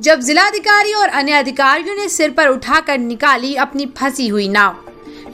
जब जिलाधिकारी और अन्य अधिकारियों ने सिर पर उठाकर निकाली अपनी फंसी हुई नाव।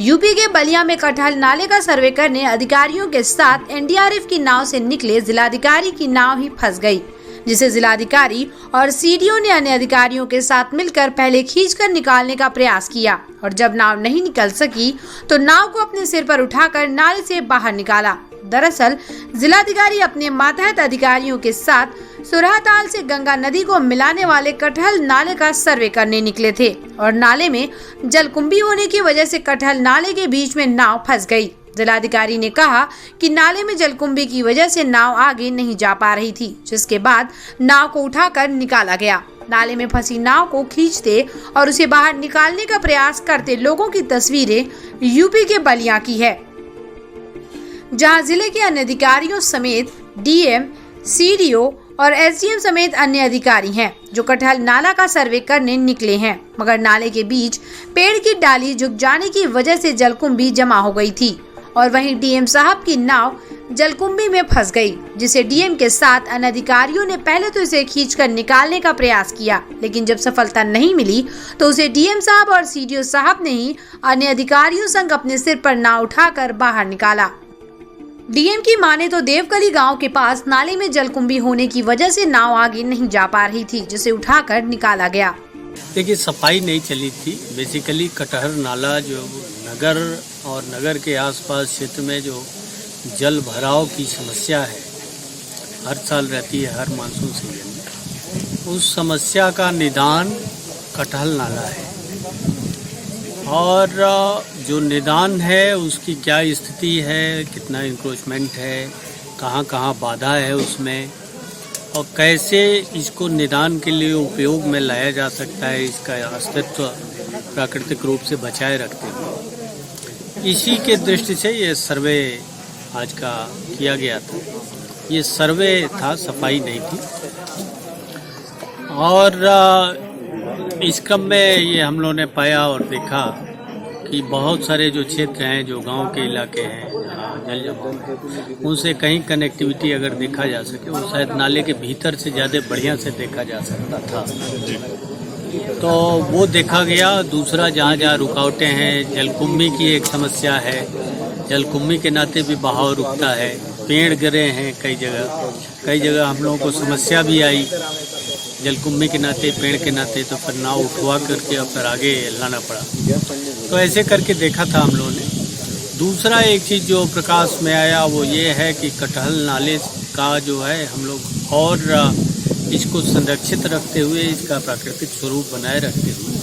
यूपी के बलिया में कटहल नाले का सर्वे करने अधिकारियों के साथ एनडीआरएफ की नाव से निकले जिलाधिकारी की नाव ही फंस गई, जिसे जिलाधिकारी और सीडीओ ने अन्य अधिकारियों के साथ मिलकर पहले खींचकर निकालने का प्रयास किया और जब नाव नहीं निकल सकी तो नाव को अपने सिर पर उठाकर नाले से बाहर निकाला। दरअसल जिलाधिकारी अपने मातहत अधिकारियों के साथ सुरहाताल से गंगा नदी को मिलाने वाले कटहल नाले का सर्वे करने निकले थे और नाले में जलकुंभी होने की वजह से कटहल नाले के बीच में नाव फंस गई। जिलाधिकारी ने कहा कि नाले में जलकुंभी की वजह से नाव आगे नहीं जा पा रही थी, जिसके बाद नाव को उठाकर निकाला गया। नाले में फंसी नाव को खींचते और उसे बाहर निकालने का प्रयास करते लोगों की तस्वीरें यूपी के बलिया की है, जहां जिले के अन्य अधिकारियों समेत डीएम, सीडीओ और एसडीएम समेत अन्य अधिकारी हैं जो कटहल नाला का सर्वे करने निकले हैं, मगर नाले के बीच पेड़ की डाली झुक जाने की वजह से जलकुंभी जमा हो गई थी और वहीं डीएम साहब की नाव जलकुंभी में फंस गई, जिसे डीएम के साथ अन्य अधिकारियों ने पहले तो इसे खींचकर निकालने का प्रयास किया, लेकिन जब सफलता नहीं मिली तो उसे डीएम साहब और सीडीओ साहब ने ही अन्य अधिकारियों संग अपने सिर पर नाव उठाकर बाहर निकाला। डीएम की माने तो देवकली गांव के पास नाले में जलकुंभी होने की वजह से नाव आगे नहीं जा पा रही थी, जिसे उठाकर निकाला गया। देखिए, सफाई नहीं चली थी। बेसिकली कटहल नाला जो नगर और नगर के आसपास क्षेत्र में जो जल भराव की समस्या है, हर साल रहती है, हर मानसून सीजन में, उस समस्या का निदान कटहल नाला है और जो निदान है उसकी क्या स्थिति है, कितना इंक्रोचमेंट है, कहाँ कहाँ बाधा है उसमें, और कैसे इसको निदान के लिए उपयोग में लाया जा सकता है, इसका अस्तित्व प्राकृतिक रूप से बचाए रखते हुए, इसी के दृष्टि से ये सर्वे आज का किया गया था। ये सर्वे था, सफाई नहीं थी। और इस क्रम में ये हम लोगों ने पाया और देखा कि बहुत सारे जो क्षेत्र हैं, जो गांव के इलाके हैं, उनसे कहीं कनेक्टिविटी अगर देखा जा सके, वो शायद नाले के भीतर से ज़्यादा बढ़िया से देखा जा सकता था, तो वो देखा गया। दूसरा, जहाँ जहाँ रुकावटें हैं, जलकुंभी की एक समस्या है, जलकुंभी के नाते भी बहाव रुकता है, पेड़ गिरे हैं कई जगह हम लोगों को समस्या भी आई जलकुंभी के नाते, पेड़ के नाते, तो फिर नाव उठवा करके और फिर आगे लाना पड़ा। तो ऐसे करके देखा था हम लोगों ने। दूसरा एक चीज़ जो प्रकाश में आया वो ये है कि कटहल नाले का जो है हम लोग और इसको संरक्षित रखते हुए, इसका प्राकृतिक स्वरूप बनाए रखते हुए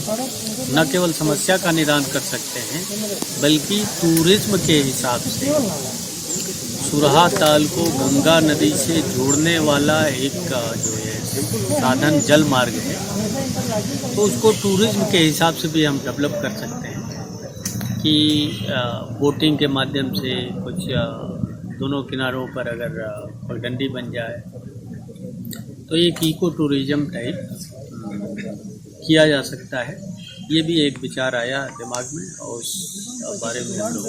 न केवल समस्या का निदान कर सकते हैं, बल्कि टूरिज्म के हिसाब से सुरहाताल को गंगा नदी से जोड़ने वाला एक जो है साधन जल मार्ग है, तो उसको टूरिज्म के हिसाब से भी हम डेवलप कर सकते हैं कि बोटिंग के माध्यम से कुछ दोनों किनारों पर अगर पगडंडी बन जाए तो एक इको टूरिज्म टाइप किया जा सकता है। ये भी एक विचार आया दिमाग में और उस बारे में हम लोग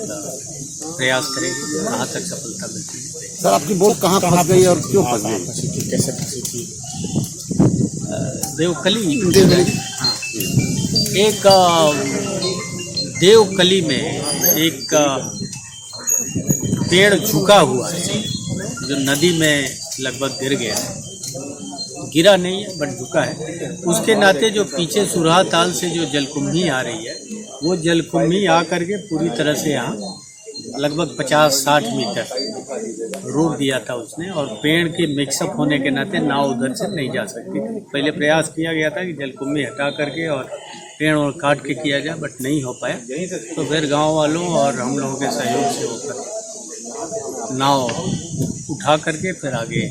प्रयास करेंगे, कहाँ तक सफलता मिलती है। सर, आपकी बोट कहाँ फंस गई और क्यों फंस गई, कैसे फंसी थी? देवकली। हाँ, एक देवकली में एक पेड़ झुका हुआ है जो नदी में लगभग गिरा नहीं है बट झुका है। उसके नाते जो पीछे सुरहाताल से जो जलकुंभी आ रही है, वो जलकुंभी आ करके पूरी तरह से यहाँ लगभग 50-60 मीटर रोक दिया था उसने, और पेड़ के मिक्सअप होने के नाते नाव उधर से नहीं जा सकती थी। पहले प्रयास किया गया था कि जलकुंभी हटा करके और पेड़ और काट के किया जाए, बट नहीं हो पाया। तो फिर गांव वालों और हम लोगों के सहयोग से होकर नाव उठा करके फिर आगे